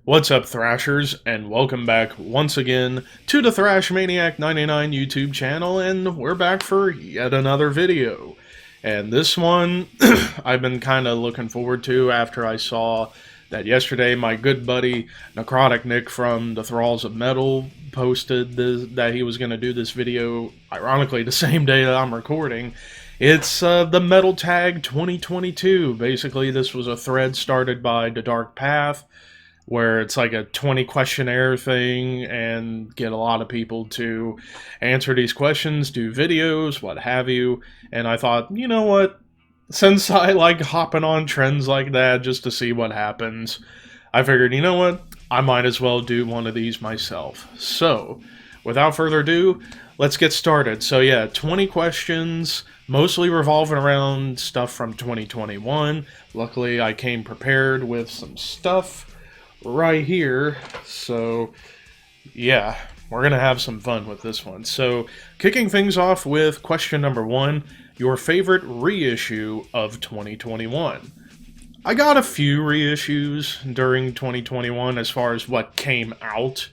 What's up, Thrashers, and welcome back once again to the Thrash Maniac 99 YouTube channel, and we're back for yet another video. And this one, I've been kind of looking forward to after I saw that yesterday my good buddy Necrotic Nick from the Thralls of Metal posted that he was going to do this video, ironically the same day that I'm recording. It's the Metal Tag 2022. Basically, this was a thread started by The Dark Path, where it's like a 20 questionnaire thing and get a lot of people to answer these questions, do videos, what have you. And I thought, you know what? Since I like hopping on trends like that just to see what happens, I figured, you know what? I might as well do one of these myself. So, without further ado, let's get started. So yeah, 20 questions, mostly revolving around stuff from 2021. Luckily, I came prepared with some stuff right here, so yeah, we're gonna have some fun with this one. So kicking things off with question number 1, your favorite reissue of 2021. I got a few reissues during 2021 as far as what came out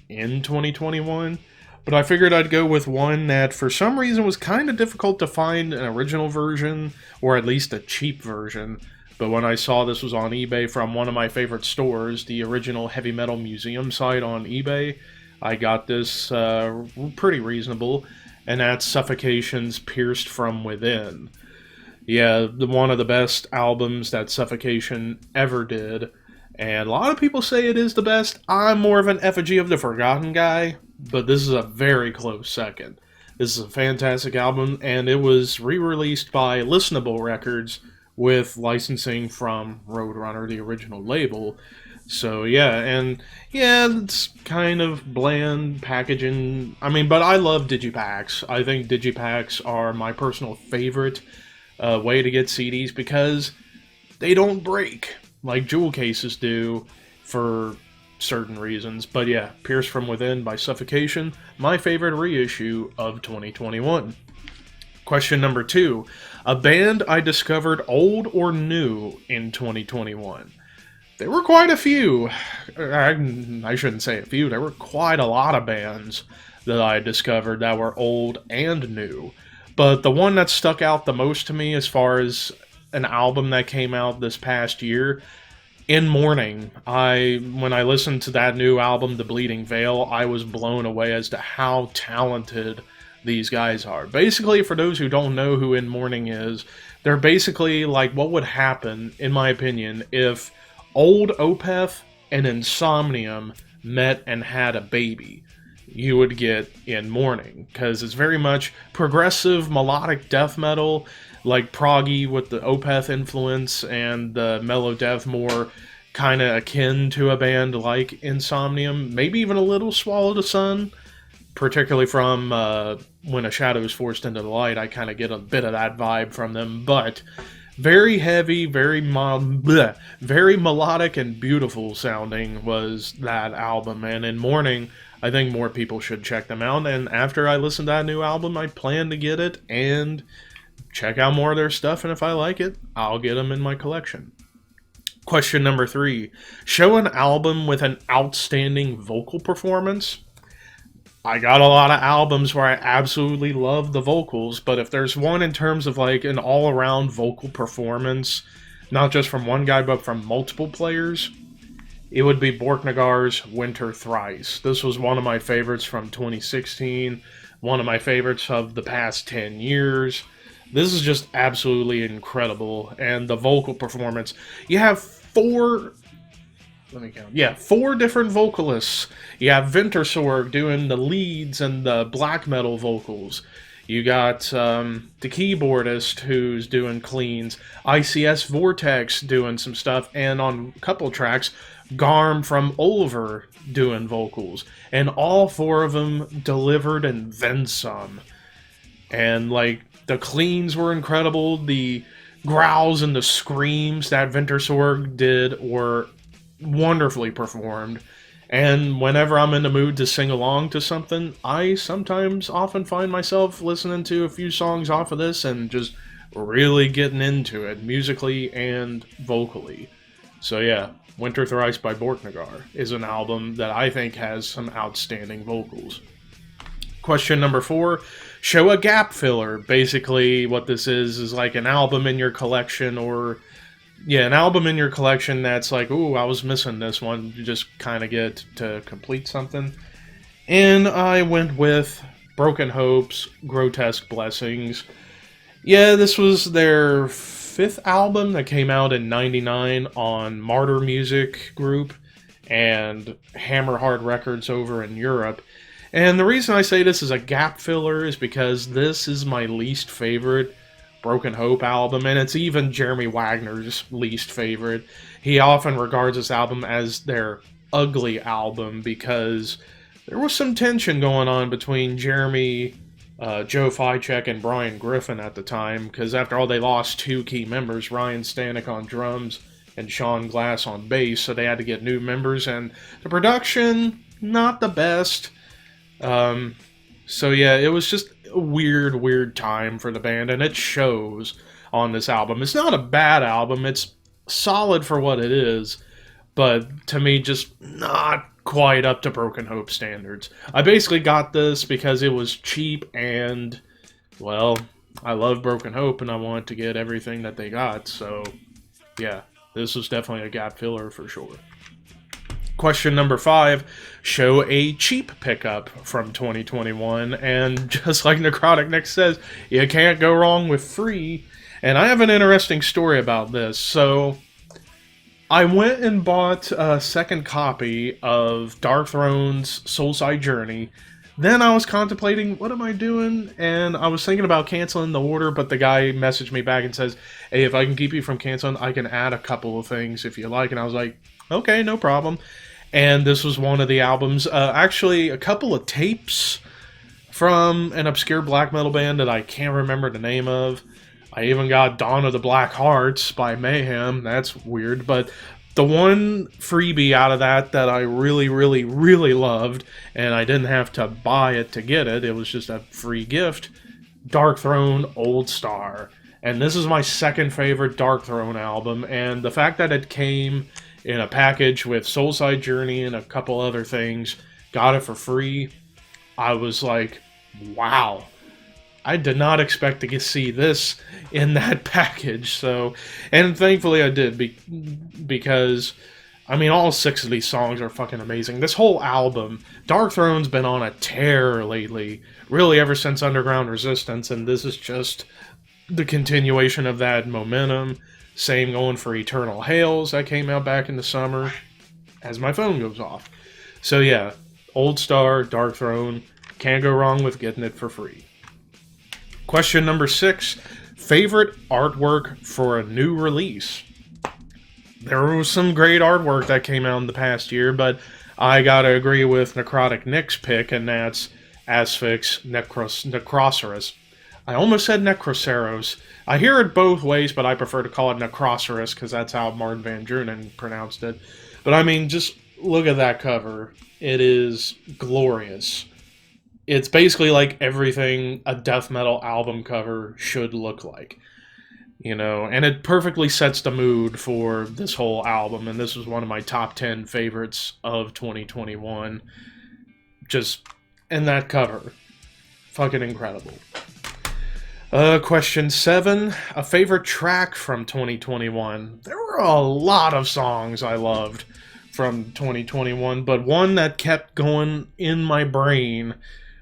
in 2021, but I figured I'd go with one that for some reason was kind of difficult to find an original version, or at least a cheap version. But when I saw this was on eBay from one of my favorite stores, the original Heavy Metal Museum site on eBay, I got this pretty reasonable, and that's Suffocations Pierced from Within. Yeah, one of the best albums that Suffocation ever did, and a lot of people say it is the best. I'm more of an Effigy of the Forgotten guy, but this is a very close second. This is a fantastic album, and it was re-released by Listenable Records, with licensing from Roadrunner, the original label. So yeah, and yeah, it's kind of bland packaging. I mean, but I love digipacks. I think digipacks are my personal favorite way to get CDs because they don't break like jewel cases do for certain reasons. But yeah, Pierced from Within by Suffocation, my favorite reissue of 2021. Question number 2. A band I discovered old or new in 2021. There were quite a few. I shouldn't say a few. There were quite a lot of bands that I discovered that were old and new. But the one that stuck out the most to me as far as an album that came out this past year, In Mourning. When I listened to that new album, The Bleeding Veil, I was blown away as to how talented these guys are. Basically, for those who don't know who In Mourning is, they're basically like what would happen, in my opinion, if old Opeth and Insomnium met and had a baby. You would get In Mourning, because it's very much progressive melodic death metal, like proggy with the Opeth influence, and the mellow death more kind of akin to a band like Insomnium, maybe even a little Swallow the Sun. Particularly from When a Shadow is Forced into the Light, I kind of get a bit of that vibe from them. But very heavy, very melodic and beautiful sounding was that album. And In Mourning, I think more people should check them out. And after I listen to that new album, I plan to get it and check out more of their stuff. And if I like it, I'll get them in my collection. Question number 3. Show an album with an outstanding vocal performance. I got a lot of albums where I absolutely love the vocals, but if there's one in terms of like an all-around vocal performance, not just from one guy but from multiple players, it would be Borknagar's Winter Thrice. This was one of my favorites from 2016, one of my favorites of the past 10 years. This is just absolutely incredible, and the vocal performance, you have 4 different vocalists. You have Wintersorg doing the leads and the black metal vocals. You got the keyboardist who's doing cleans. ICS Vortex doing some stuff. And on a couple tracks, Garm from Ulver doing vocals. And all 4 of them delivered and then some. And like, the cleans were incredible. The growls and the screams that Wintersorg did were wonderfully performed, and whenever I'm in the mood to sing along to something, I often find myself listening to a few songs off of this and just really getting into it musically and vocally. So yeah, Winter Thrice by Borknagar is an album that I think has some outstanding vocals. Question number 4, show a gap filler. Basically what this is like an album in your collection, or yeah, an album in your collection that's like, ooh, I was missing this one. You just kind of get to complete something. And I went with Broken Hopes, Grotesque Blessings. Yeah, this was their 5th album that came out in '99 on Martyr Music Group and Hammerhard Records over in Europe. And the reason I say this is a gap filler is because this is my least favorite Broken Hope album, and it's even Jeremy Wagner's least favorite. He often regards this album as their ugly album because there was some tension going on between Jeremy, Joe Ficek, and Brian Griffin at the time, because after all, they lost 2 key members, Ryan Stanek on drums and Sean Glass on bass, so they had to get new members, and the production, not the best. So yeah, it was just a weird time for the band, and it shows on this album. It's not a bad album, it's solid for what it is, but to me, just not quite up to Broken Hope standards. I basically got this because it was cheap, and, well, I love Broken Hope, and I wanted to get everything that they got, so yeah, this was definitely a gap filler for sure. Question number 5, show a cheap pickup from 2021, and just like Necrotic Nick says, you can't go wrong with free, and I have an interesting story about this. So, I went and bought a second copy of Darkthrone's Soulside Journey. Then I was contemplating, what am I doing? And I was thinking about canceling the order, but the guy messaged me back and says, hey, if I can keep you from canceling, I can add a couple of things if you like. And I was like, okay, no problem. And this was one of the albums. Actually, a couple of tapes from an obscure black metal band that I can't remember the name of. I even got Dawn of the Black Hearts by Mayhem. That's weird. But the one freebie out of that I really loved, and I didn't have to buy it to get it, it was just a free gift, Darkthrone Old Star. And this is my second favorite Darkthrone album, and the fact that it came in a package with Soulside Journey and a couple other things, got it for free, I was like, wow. I did not expect to see this in that package, so, and thankfully I did, because, I mean, all 6 of these songs are fucking amazing. This whole album, Darkthrone's been on a tear lately, really ever since Underground Resistance, and this is just the continuation of that momentum. Same going for Eternal Hails, that came out back in the summer, as my phone goes off. So yeah, Old Star, Darkthrone, can't go wrong with getting it for free. Question number 6, favorite artwork for a new release. There was some great artwork that came out in the past year, but I gotta agree with Necrotic Nick's pick, and that's Asphyx Necroceros. I almost said Necroceros. I hear it both ways, but I prefer to call it Necroceros because that's how Martin Van Drunen pronounced it. But I mean, just look at that cover. It is glorious. It's basically like everything a death metal album cover should look like. You know, and it perfectly sets the mood for this whole album, and this was one of my top 10 favorites of 2021. Just, and that cover. Fucking incredible. Question 7, a favorite track from 2021. There were a lot of songs I loved from 2021, but one that kept going in my brain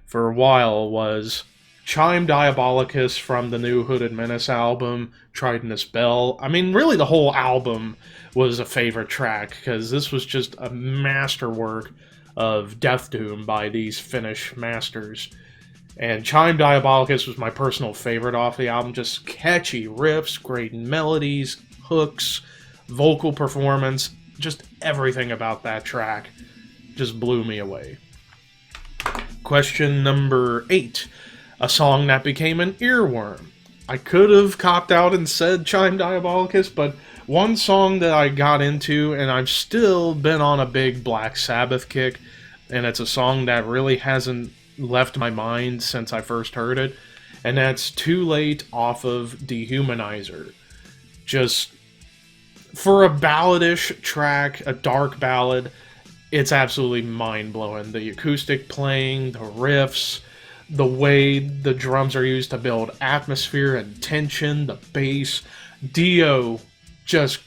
for a while was Chime Diabolicus from the new Hooded Menace album, Tridentous Bell. I mean, really the whole album was a favorite track, because this was just a masterwork of death doom by these Finnish masters. And Chime Diabolicus was my personal favorite off the album. Just catchy riffs, great melodies, hooks, vocal performance, just everything about that track just blew me away. Question number 8. A song that became an earworm. I could have copped out and said Chime Diabolicus, but one song that I got into, and I've still been on a big Black Sabbath kick, and it's a song that really hasn't left my mind since I first heard it, and that's Too Late off of Dehumanizer. Just For a balladish track, a dark ballad, it's absolutely mind-blowing. The acoustic playing, the riffs, the way the drums are used to build atmosphere and tension, the bass, Dio just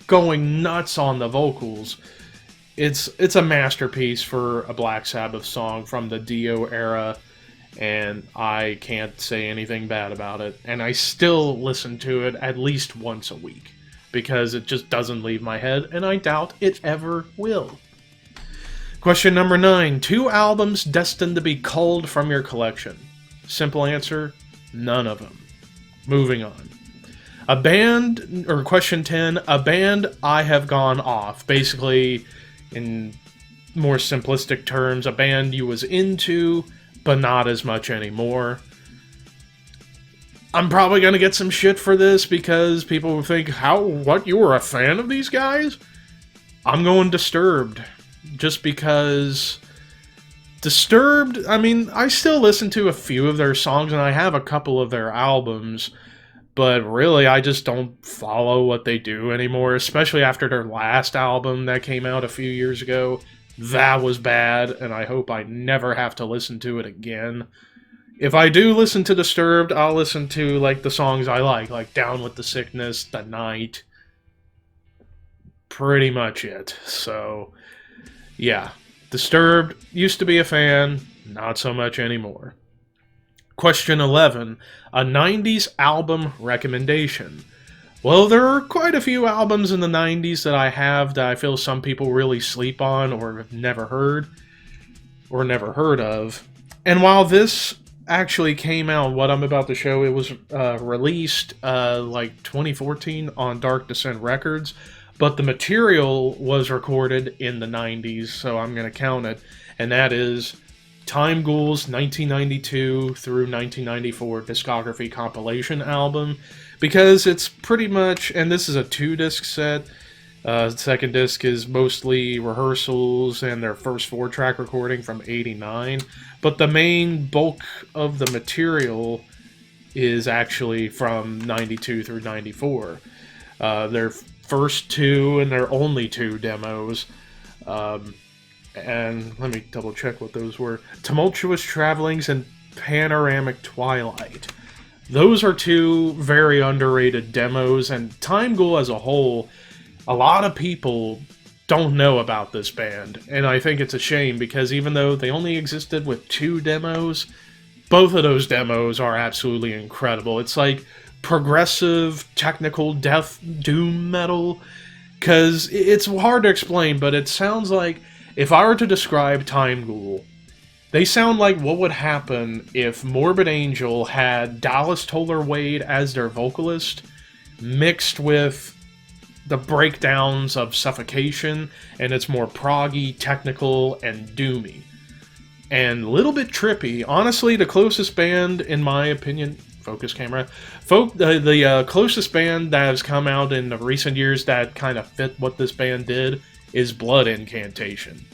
going nuts on the vocals. It's a masterpiece for a Black Sabbath song from the Dio era, and I can't say anything bad about it. And I still listen to it at least once a week, because it just doesn't leave my head, and I doubt it ever will. Question number 9. 2 albums destined to be culled from your collection. Simple answer, none of them. Moving on. A band, or question 10, a band I have gone off. Basically, in more simplistic terms, a band you was into, but not as much anymore. I'm probably going to get some shit for this because people will think, what, you were a fan of these guys? I'm going Disturbed. Just because Disturbed, I mean, I still listen to a few of their songs and I have a couple of their albums, but really I just don't follow what they do anymore, especially after their last album that came out a few years ago. That was bad, and I hope I never have to listen to it again. If I do listen to Disturbed, I'll listen to like the songs I like Down with the Sickness, The Night. Pretty much it. So, yeah. Disturbed, used to be a fan, not so much anymore. Question 11. A 90s album recommendation. Well, there are quite a few albums in the 90s that I have that I feel some people really sleep on or have never heard of. And while this actually came out, what I'm about to show, it was released like 2014 on Dark Descent Records, but the material was recorded in the 90s, so I'm going to count it, and that is Time Ghouls' 1992 through 1994 discography compilation album, because it's pretty much, and this is a 2-disc set. Second disc is mostly rehearsals and their first 4-track recording from '89, but the main bulk of the material is actually from 92 through 94. Their first 2 and their only 2 demos. And let me double check what those were. Tumultuous Travelings and Panoramic Twilight. Those are 2 very underrated demos, and Time Ghoul as a whole, a lot of people don't know about this band, and I think it's a shame because even though they only existed with 2 demos, both of those demos are absolutely incredible. It's like progressive, technical death doom metal, because it's hard to explain, but it sounds like, if I were to describe Time Ghoul, they sound like what would happen if Morbid Angel had Dallas Toller Wade as their vocalist, mixed with the breakdowns of Suffocation, and it's more proggy, technical, and doomy. And a little bit trippy. Honestly, the closest band, in my opinion, focus camera, the closest band that has come out in the recent years that kind of fit what this band did is Blood Incantation.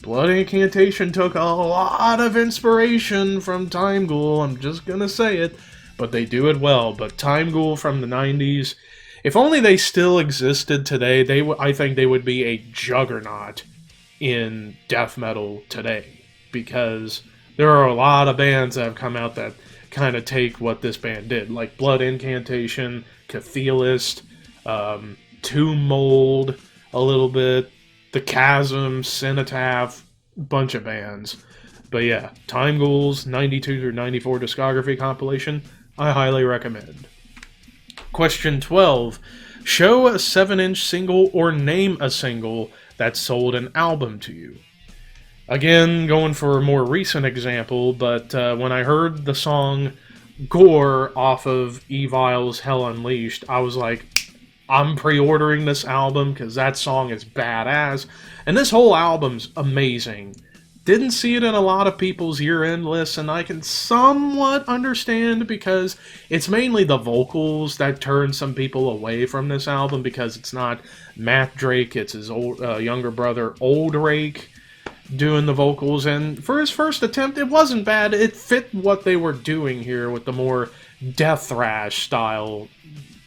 Blood Incantation took a lot of inspiration from Time Ghoul, I'm just gonna say it, but they do it well. But Time Ghoul from the 90s, if only they still existed today, I think they would be a juggernaut in death metal today, because there are a lot of bands that have come out that kind of take what this band did, like Blood Incantation, Cathelist, Tomb Mold, a little bit, The Chasm, Cenotaph, bunch of bands. But yeah, Time Ghouls 92 through 94 discography compilation, I highly recommend. Question 12. Show a 7-inch single or name a single that sold an album to you. Again, going for a more recent example, but when I heard the song Gore off of Evil's Hell Unleashed, I was like, I'm pre-ordering this album because that song is badass. And this whole album's amazing. Didn't see it in a lot of people's year-end lists, and I can somewhat understand because it's mainly the vocals that turn some people away from this album, because it's not Matt Drake, it's his younger brother, Old Rake, doing the vocals. And for his first attempt, it wasn't bad. It fit what they were doing here with the more death thrash style,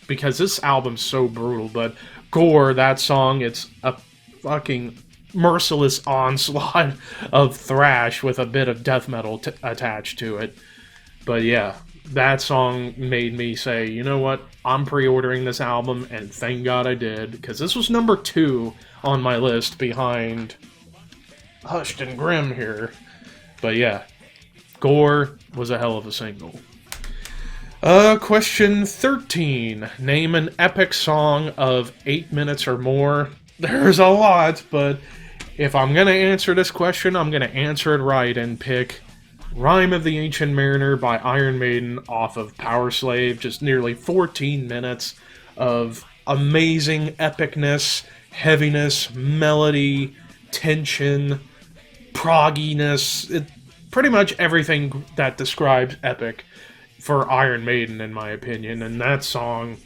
because this album's so brutal, but Gore, that song, it's a fucking merciless onslaught of thrash with a bit of death metal attached to it. But yeah, that song made me say, you know what, I'm pre-ordering this album, and thank God I did, because this was number 2 on my list behind Hushed and Grim here. But yeah, Gore was a hell of a single. Question 13. Name an epic song of 8 minutes or more. There's a lot, but if I'm going to answer this question, I'm going to answer it right and pick Rime of the Ancient Mariner by Iron Maiden off of Power Slave. Just nearly 14 minutes of amazing epicness, heaviness, melody, tension, progginess. Pretty much everything that describes epic for Iron Maiden, in my opinion. And that song,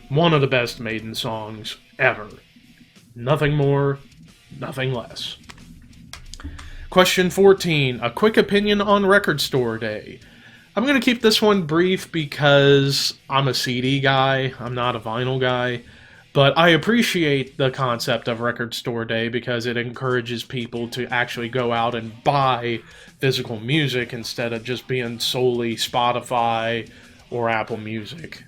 one of the best Maiden songs ever. Nothing more, nothing less. Question 14. A quick opinion on Record Store Day. I'm going to keep this one brief because I'm a CD guy. I'm not a vinyl guy. But I appreciate the concept of Record Store Day because it encourages people to actually go out and buy physical music instead of just being solely Spotify or Apple Music.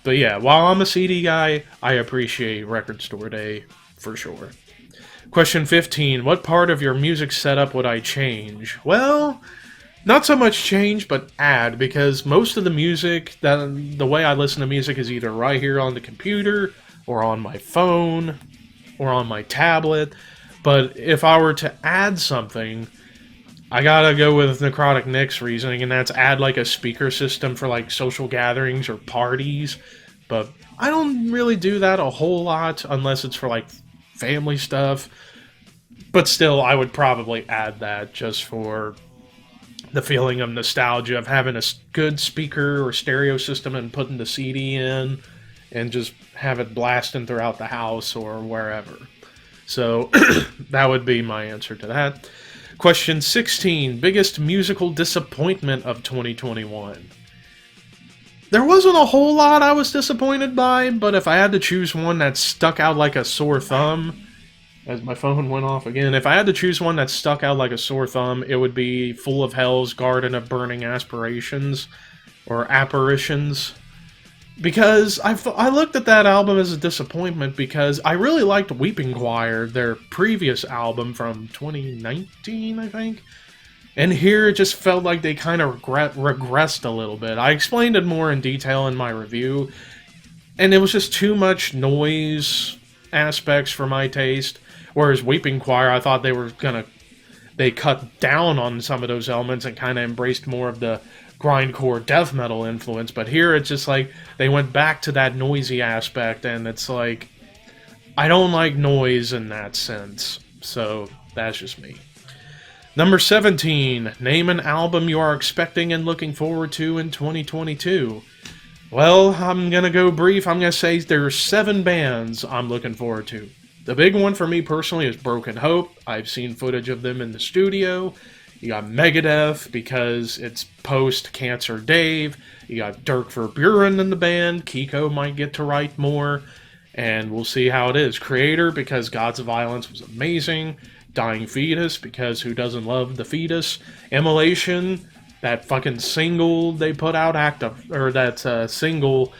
But yeah, while I'm a CD guy, I appreciate Record Store Day for sure. Question 15. What part of your music setup would I change? Well, not so much change, but add, because most of the music, the way I listen to music is either right here on the computer, or on my phone, or on my tablet. But if I were to add something, I gotta go with Necrotic Nick's reasoning, and that's add like a speaker system for like social gatherings or parties. But I don't really do that a whole lot unless it's for like family stuff. But still, I would probably add that just for the feeling of nostalgia of having a good speaker or stereo system and putting the CD in and just have it blasting throughout the house or wherever. So that would be my answer to that. Question 16. Biggest musical disappointment of 2021. There wasn't a whole lot I was disappointed by, but if I had to choose one that stuck out like a sore thumb, as my phone went off again, if I had to choose one that stuck out like a sore thumb, it would be Full of Hell's Garden of Burning Aspirations, or Apparitions. Because I looked at that album as a disappointment because I really liked Weeping Choir, their previous album from 2019, I think. And here it just felt like they kind of regressed a little bit. I explained it more in detail in my review, and it was just too much noise aspects for my taste. Whereas Weeping Choir, I thought they cut down on some of those elements and kind of embraced more of the grindcore death metal influence. But here it's just like they went back to that noisy aspect, and it's like I don't like noise in that sense. So that's just me. Number 17. Name an album you are expecting and looking forward to in 2022. Well, I'm going to go brief. I'm going to say there's 7 bands I'm looking forward to. The big one for me personally is Broken Hope. I've seen footage of them in the studio. You got Megadeth because it's post-Cancer Dave. You got Dirk Verburen in the band. Kiko might get to write more. And we'll see how it is. Creator because Gods of Violence was amazing. Dying Fetus because who doesn't love the fetus. Immolation, that fucking single they put out, single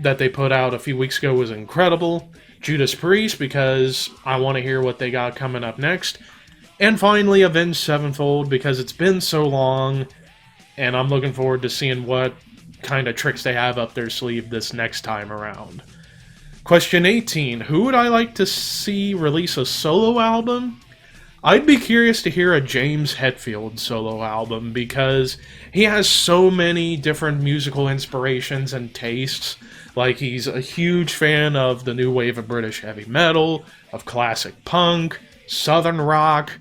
that they put out a few weeks ago was incredible. Judas Priest because I want to hear what they got coming up next. And finally, Avenged Sevenfold because it's been so long and I'm looking forward to seeing what kind of tricks they have up their sleeve this next time around. Question 18. Who would I like to see release a solo album? I'd be curious to hear a James Hetfield solo album because he has so many different musical inspirations and tastes. Like, he's a huge fan of the new wave of British heavy metal, of classic punk, southern rock,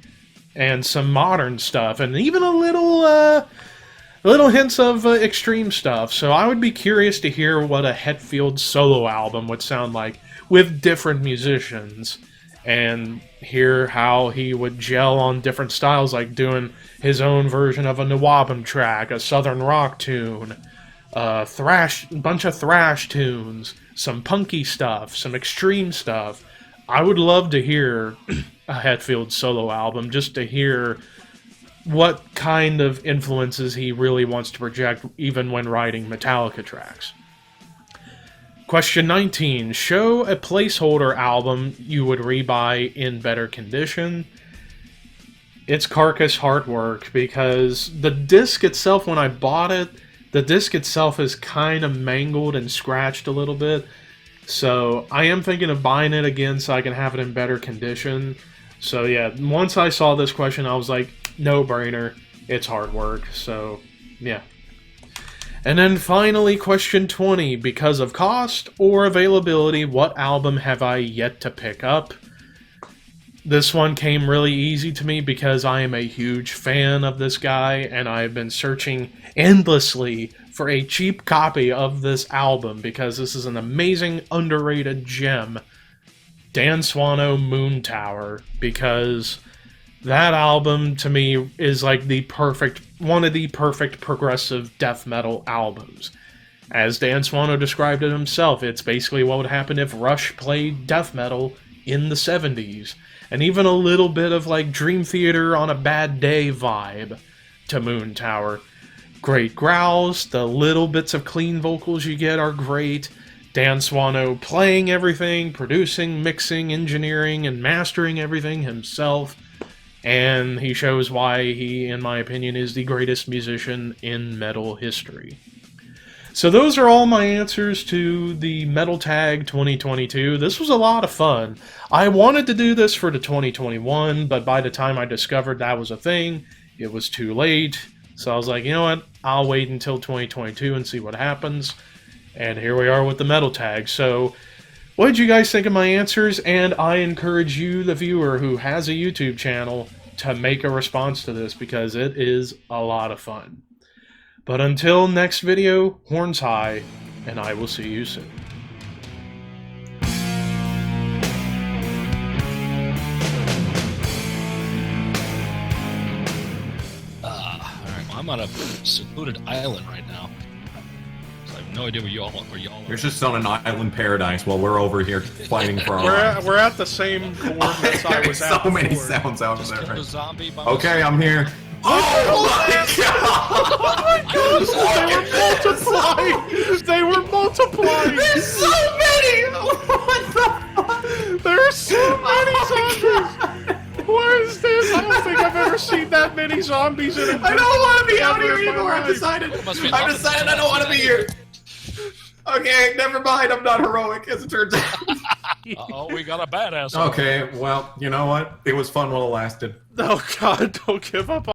and some modern stuff, and even a little hints of extreme stuff. So I would be curious to hear what a Hetfield solo album would sound like with different musicians, and hear how he would gel on different styles, like doing his own version of a Nawabam track, a southern rock tune, bunch of thrash tunes, some punky stuff, some extreme stuff. I would love to hear a Hetfield solo album, just to hear what kind of influences he really wants to project, even when writing Metallica tracks. Question 19. Show a placeholder album you would rebuy in better condition. It's Carcass Heartwork, because the disc itself, when I bought it, the disc itself is kind of mangled and scratched a little bit. So I am thinking of buying it again so I can have it in better condition. So yeah, once I saw this question, I was like, no brainer, it's Heartwork. So yeah. And then finally, question 20. Because of cost or availability, what album have I yet to pick up? This one came really easy to me because I am a huge fan of this guy, and I've been searching endlessly for a cheap copy of this album because this is an amazing, underrated gem. Dan Swano, Moon Tower, because that album to me is like one of the perfect progressive death metal albums. As Dan Swano described it himself, it's basically what would happen if Rush played death metal in the 70s. And even a little bit of like Dream Theater on a bad day vibe to Moon Tower. Great growls, the little bits of clean vocals you get are great. Dan Swano playing everything, producing, mixing, engineering, and mastering everything himself. And he shows why he, in my opinion, is the greatest musician in metal history. So those are all my answers to the Metal Tag 2022. This was a lot of fun. I wanted to do this for the 2021, but by the time I discovered that was a thing, it was too late. So I was like, you know what, I'll wait until 2022 and see what happens. And here we are with the Metal Tag. So what did you guys think of my answers? And I encourage you, the viewer who has a YouTube channel, to make a response to this because it is a lot of fun. But until next video, horns high, and I will see you soon. Alright, well, I'm on a secluded island right now. So I have no idea where y'all are. You're just on an island paradise while we're over here fighting for our lives. We're at the same coordinates I was at so many before. sounds out Just there. killed a Right? zombie by Okay, myself. I'm here. Oh They were multiplying! There's so many! What the fuck? There are so many zombies! What is this? I don't think I've ever seen that many zombies in a I don't want to be out here ever in my anymore. I've life. decided. Must be I've decided I don't want to be here. Okay, never mind. I'm not heroic, as it turns out. Uh-oh, we got a badass. Okay, well, you know what? It was fun while it lasted. Oh God, don't give up on